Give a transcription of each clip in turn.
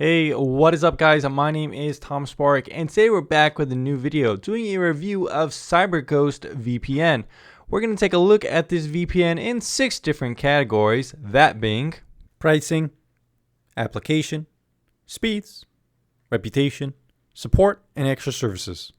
Hey, what is up guys? My name is Tom Spark and today we're back with a new video doing a review of Cyberghost VPN. We're going to take a look at this VPN in 6 different categories, that being pricing, application, speeds, reputation, support, and extra services.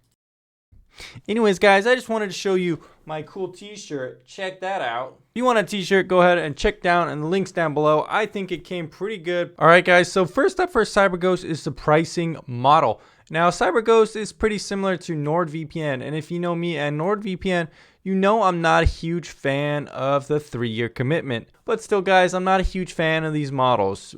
Anyways guys, I just wanted to show you my cool t-shirt. Check that out. If you want a t-shirt, go ahead and check down and the links down below. I think it came pretty good. Alright guys, so first up for Cyberghost is the pricing model. Now Cyberghost is pretty similar to NordVPN, and if you know me and NordVPN, you know I'm not a huge fan of the 3-year commitment. But still guys, I'm not a huge fan of these models.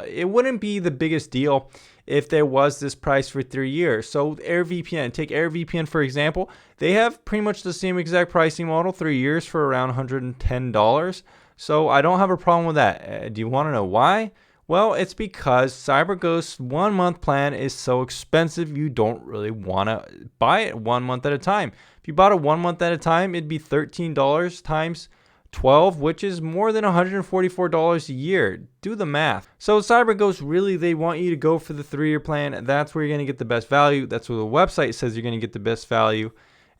It wouldn't be the biggest deal if there was this price for 3 years. So AirVPN, take AirVPN for example, they have pretty much the same exact pricing model, 3 years for around $110. So I don't have a problem with that. Do you want to know why? Well, it's because Cyberghost's 1 month plan is so expensive you don't really want to buy it 1 month at a time. If you bought it 1 month at a time, it'd be $13 times 12, which is more than $144 a year. Do the math. So Cyberghost, really, they want you to go for the 3-year plan. That's where you're going to get the best value. That's where the website says you're going to get the best value.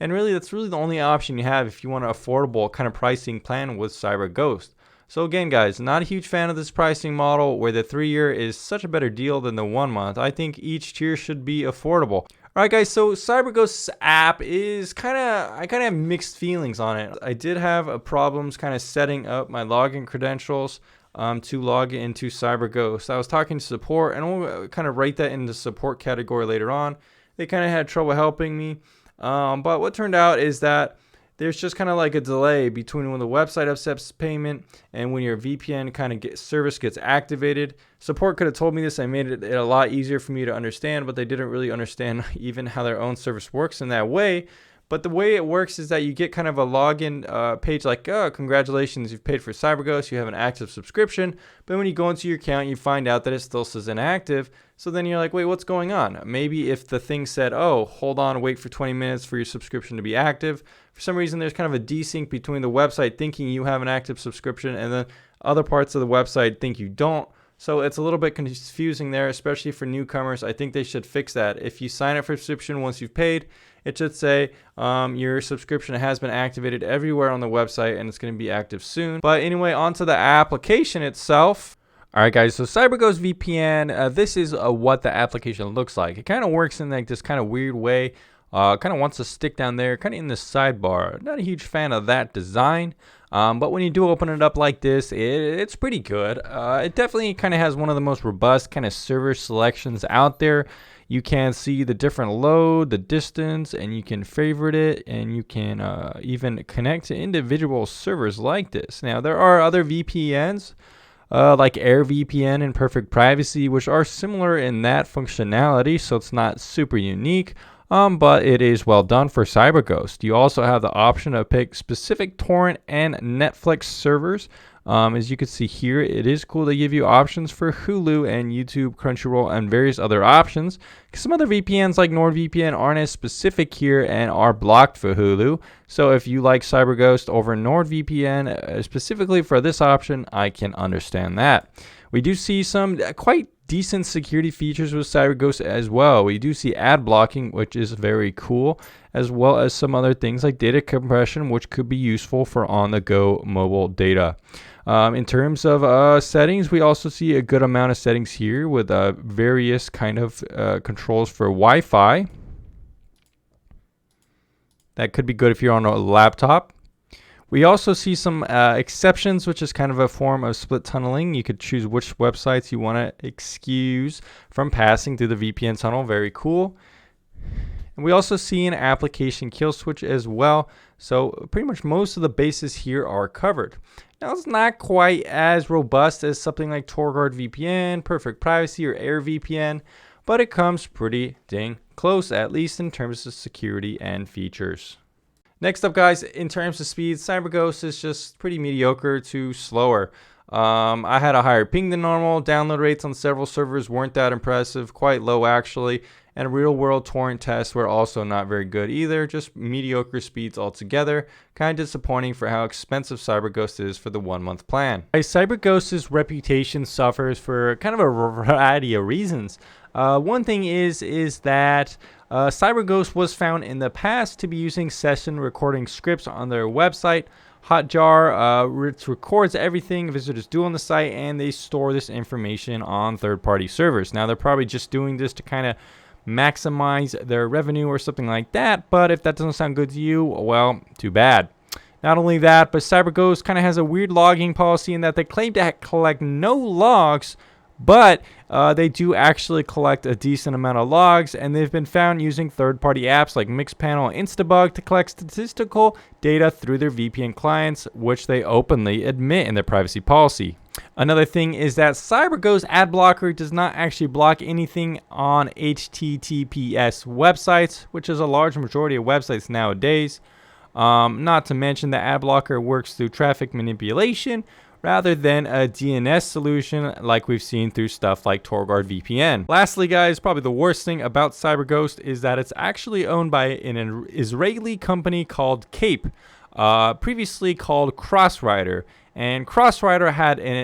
And really, that's really the only option you have if you want an affordable kind of pricing plan with Cyberghost. So again, guys, not a huge fan of this pricing model where the 3-year is such a better deal than the 1 month. I think each tier should be affordable. Alright guys, so Cyberghost's app is I kind of have mixed feelings on it. I did have problems kind of setting up my login credentials to log into Cyberghost. I was talking to support, and we'll kind of rate that in the support category later on. They kind of had trouble helping me, but what turned out is that there's just kind of like a delay between when the website accepts payment and when your VPN kind of service gets activated. Support could have told me this. I made it a lot easier for me to understand, but they didn't really understand even how their own service works in that way. But the way it works is that you get kind of a login page like, oh, congratulations, you've paid for Cyberghost, you have an active subscription. But when you go into your account, you find out that it still says inactive. So then you're like, wait, what's going on? Maybe if the thing said, oh, hold on, wait for 20 minutes for your subscription to be active. For some reason, there's kind of a desync between the website thinking you have an active subscription and then other parts of the website think you don't. So it's a little bit confusing there, especially for newcomers. I think they should fix that. If you sign up for a subscription once you've paid, it should say your subscription has been activated everywhere on the website and it's going to be active soon. But anyway, onto the application itself. Alright guys, so Cyberghost VPN, this is what the application looks like. It kind of works in like this kind of weird way. Kind of wants to stick down there, kind of in the sidebar. Not a huge fan of that design. But when you do open it up like this, it's pretty good. It definitely kind of has one of the most robust kind of server selections out there. You can see the different load, the distance, and you can favorite it, and you can even connect to individual servers like this. Now, there are other VPNs like AirVPN and Perfect Privacy, which are similar in that functionality, so it's not super unique. But it is well done for Cyberghost. You also have the option to pick specific torrent and Netflix servers. As you can see here, it is cool. They give you options for Hulu and YouTube, Crunchyroll, and various other options. Some other VPNs like NordVPN aren't as specific here and are blocked for Hulu. So if you like Cyberghost over NordVPN, specifically for this option, I can understand that. We do see some quite decent security features with Cyberghost as well. We do see ad blocking, which is very cool, as well as some other things like data compression, which could be useful for on-the-go mobile data. In terms of settings, we also see a good amount of settings here with various kind of controls for Wi-Fi. That could be good if you're on a laptop. We also see some exceptions, which is kind of a form of split tunneling. You could choose which websites you want to excuse from passing through the VPN tunnel. Very cool. And we also see an application kill switch as well. So pretty much most of the bases here are covered. Now it's not quite as robust as something like TorGuard VPN, Perfect Privacy, or AirVPN, but it comes pretty dang close, at least in terms of security and features. Next up guys, in terms of speed, Cyberghost is just pretty mediocre to slower. I had a higher ping than normal. Download rates on several servers weren't that impressive, quite low actually. And real world torrent tests were also not very good either, just mediocre speeds altogether. Kind of disappointing for how expensive Cyberghost is for the 1 month plan. Cyberghost's reputation suffers for kind of a variety of reasons. One thing is that Cyberghost was found in the past to be using session recording scripts on their website. Hotjar records everything visitors do on the site, and they store this information on third-party servers. Now, they're probably just doing this to kind of maximize their revenue or something like that, but if that doesn't sound good to you, well, too bad. Not only that, but CyberGhost kind of has a weird logging policy in that they claim to collect no logs, but they do actually collect a decent amount of logs, and they've been found using third-party apps like Mixpanel and Instabug to collect statistical data through their VPN clients, which they openly admit in their privacy policy. Another thing is that Cyberghost ad blocker does not actually block anything on HTTPS websites, which is a large majority of websites nowadays. Not to mention the ad blocker works through traffic manipulation rather than a DNS solution like we've seen through stuff like TorGuard VPN. Lastly, guys, probably the worst thing about Cyberghost is that it's actually owned by an Israeli company called Cape, previously called Crossrider. And Crossrider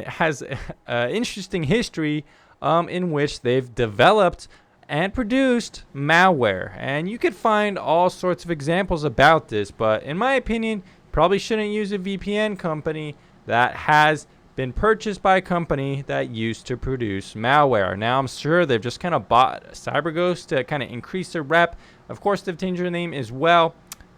has an interesting history in which they've developed and produced malware. And you could find all sorts of examples about this, but in my opinion, probably shouldn't use a VPN company that has been purchased by a company that used to produce malware. Now, I'm sure they've just kind of bought Cyberghost to kind of increase their rep. Of course, they've changed their name as well,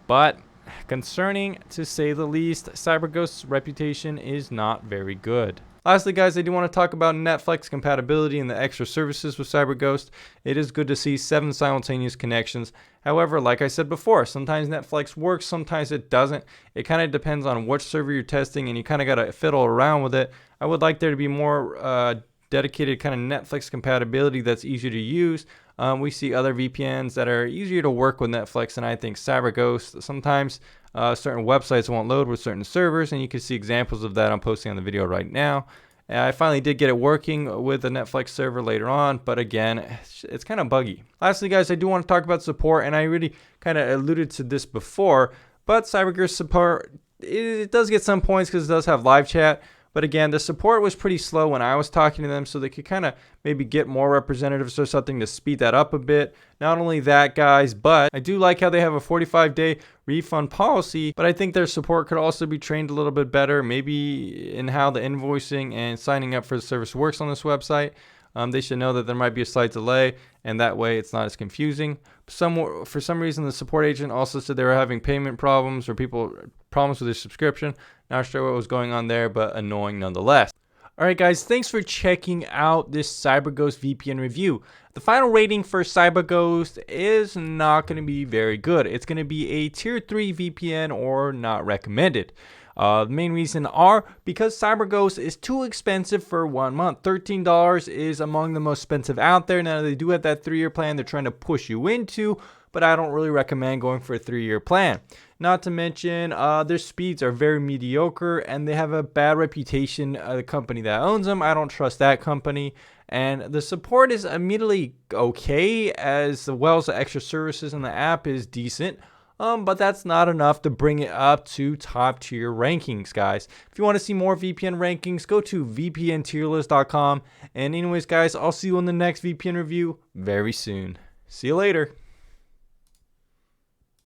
but concerning to say the least. Cyberghost's reputation is not very good. Lastly, guys, I do want to talk about Netflix compatibility and the extra services with Cyberghost. It is good to see 7 simultaneous connections. However, like I said before, sometimes Netflix works, sometimes it doesn't. It kind of depends on which server you're testing, and you kind of got to fiddle around with it. I would like there to be more dedicated kind of Netflix compatibility that's easier to use. We see other VPNs that are easier to work with Netflix, and I think Cyberghost, sometimes certain websites won't load with certain servers, and you can see examples of that I'm posting on the video right now. I finally did get it working with the Netflix server later on, but again, it's kind of buggy. Lastly, guys, I do want to talk about support, and I really kind of alluded to this before, but Cyberghost support, it does get some points because it does have live chat. But again, the support was pretty slow when I was talking to them, so they could kind of maybe get more representatives or something to speed that up a bit. Not only that, guys, but I do like how they have a 45-day refund policy, but I think their support could also be trained a little bit better, maybe in how the invoicing and signing up for the service works on this website. They should know that there might be a slight delay, and that way it's not as confusing. For some reason, the support agent also said they were having payment problems or problems with their subscription. Not sure what was going on there, but annoying nonetheless. Alright guys, thanks for checking out this Cyberghost VPN review. The final rating for Cyberghost is not going to be very good. It's going to be a tier 3 VPN or not recommended. The main reason are because Cyberghost is too expensive for 1 month. $13 is among the most expensive out there. Now, they do have that 3-year plan they're trying to push you into, but I don't really recommend going for a 3-year plan. Not to mention, their speeds are very mediocre, and they have a bad reputation. The company that owns them, I don't trust that company. And the support is immediately okay, as well as the extra services in the app is decent. But that's not enough to bring it up to top tier rankings, guys. If you want to see more VPN rankings, go to vpntierlist.com. And anyways, guys, I'll see you in the next VPN review very soon. See you later.